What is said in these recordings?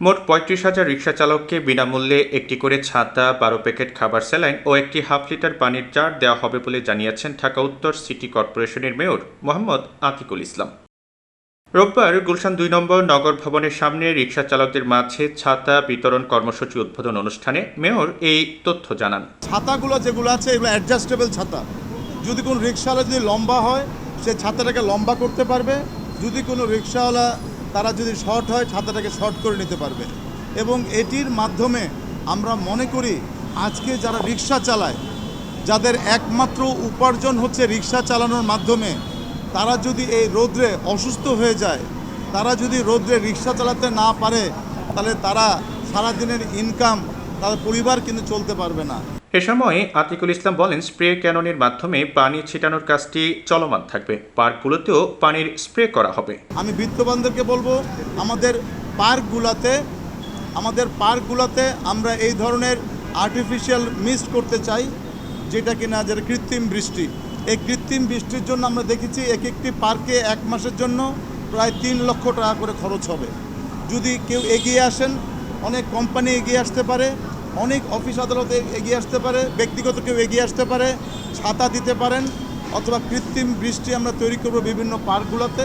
মোট ৩৫,০০০ রিকশা চালককে বিনামূল্যে একটি করে ছাতা, ১২ প্যাকেট খাবার স্যালাইন ও একটি হাফ লিটার পানির জার দেওয়া হবে বলে জানিয়েছেন ঢাকা উত্তর সিটি কর্পোরেশনের মেয়র মোহাম্মদ আতিকুল ইসলাম। রোববার গুলশান ২ নম্বর নগর ভবনের সামনে রিকশা চালকদের মাঝে ছাতা বিতরণ কর্মসূচি উদ্বোধন অনুষ্ঠানে মেয়র এই তথ্য জানান। ছাতাগুলো যেগুলো আছে এগুলো অ্যাডজাস্টেবল ছাতা। যদি কোনো রিকশাওয়ালা যদি লম্বা হয় সে ছাতাটাকে লম্বা করতে পারবে, যদি কোনো রিকশাওয়ালা তারা যদি শর্ট হয় ছাতাটাকে শর্ট করে নিতে পারবে। এবং এটির মাধ্যমে আমরা মনে করি আজকে যারা রিকশা চালায়, যাদের একমাত্র উপার্জন হচ্ছে রিকশা চালানোর মাধ্যমে, তারা যদি এই রোদ্রে অসুস্থ হয়ে যায়, তারা যদি রোদ্রে রিকশা চালাতে না পারে, তাহলে তারা সারাদিনের ইনকাম তাদের পরিবার কিন্তু চলতে পারবে না। এ সময় আতিকুল ইসলাম বলেন, স্প্রে ক্যাননের মাধ্যমে পানি ছিটানোর কাজটি চলমান থাকবে। পার্কগুলোতেও পানির স্প্রে করা হবে। আমি বিত্তবানদেরকে বলবো, আমাদের পার্কগুলোতে আমরা এই ধরনের আর্টিফিশিয়াল মিস্ট করতে চাই, যেটা কৃত্রিম বৃষ্টি। এই কৃত্রিম বৃষ্টির জন্য আমরা দেখেছি এক একটি পার্কে ১ মাসের জন্য প্রায় ৩ লক্ষ টাকা করে খরচ হবে। যদি কেউ এগিয়ে আসেন, অনেক কোম্পানি এগিয়ে আসতে পারে, অনেক অফিস আদালতে এগিয়ে আসতে পারে, ব্যক্তিগত কেউ এগিয়ে আসতে পারে, ছাতা দিতে পারেন, অথবা কৃত্রিম বৃষ্টি আমরা তৈরি করব বিভিন্ন পার্কগুলোতে,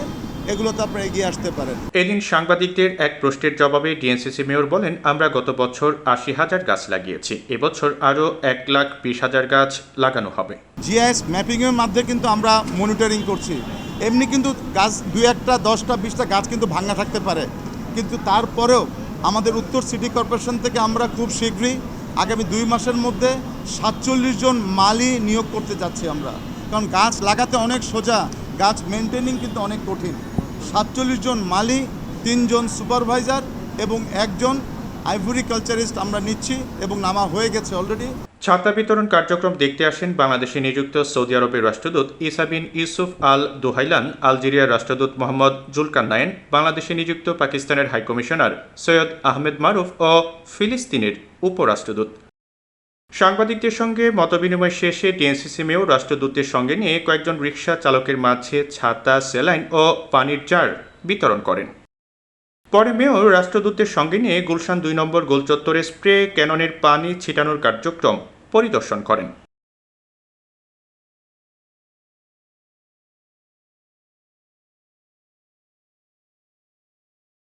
এগুলোতে আপনারা এগিয়ে আসতে পারেন। এদিন সাংবাদিকদের এক প্রশ্নের জবাবে ডিএনসিসি মেয়র বলেন, আমরা গত বছর ৮০,০০০ গাছ লাগিয়েছি, এবছর আরও ১,২০,০০০ গাছ লাগানো হবে। জিআইএস ম্যাপিংয়ের মাধ্যমে কিন্তু আমরা মনিটরিং করছি। এমনি কিন্তু গাছ ২-১টা 10টা 20টা গাছ কিন্তু ভাঙা থাকতে পারে, কিন্তু তারপরেও আমাদের উত্তর সিটি কর্পোরেশন থেকে আমরা খুব শীঘ্রই আগামী 2 মাসের মধ্যে ৪৭ জন মালি নিয়োগ করতে যাচ্ছি আমরা। কারণ গাছ লাগাতে অনেক সোজা, গাছ মেনটেনিং কিন্তু অনেক কঠিন। ৪৭ জন মালি, 3 জন সুপারভাইজার এবং 1 জন আইভরি কালচারিস্ট আমরা নিচ্ছি এবং নামা হয়ে গেছে অলরেডি। ছাতা বিতরণ কার্যক্রম দেখতে আসেন বাংলাদেশে নিযুক্ত সৌদি আরবের রাষ্ট্রদূত ইসা বিন ইউসুফ আল দুহাইলান, আলজেরিয়ার রাষ্ট্রদূত মোহাম্মদ জুলকান্নায়েন, বাংলাদেশে নিযুক্ত পাকিস্তানের হাইকমিশনার সৈয়দ আহমেদ মারুফ ও ফিলিস্তিনের উপরাষ্ট্রদূত। সাংবাদিকদের সঙ্গে মতবিনিময় শেষে ডিএনসিসি মেয়র রাষ্ট্রদূতদের সঙ্গে নিয়ে কয়েকজন রিকশা চালকের মাঝে ছাতা, স্যালাইন ও পানির জার বিতরণ করেন। পরে মেয়র রাষ্ট্রদূতদের সঙ্গে নিয়ে গুলশান ২ নম্বর গোলচত্বরে স্প্রে ক্যাননের পানি ছিটানোর কার্যক্রম পরিদর্শন করেন।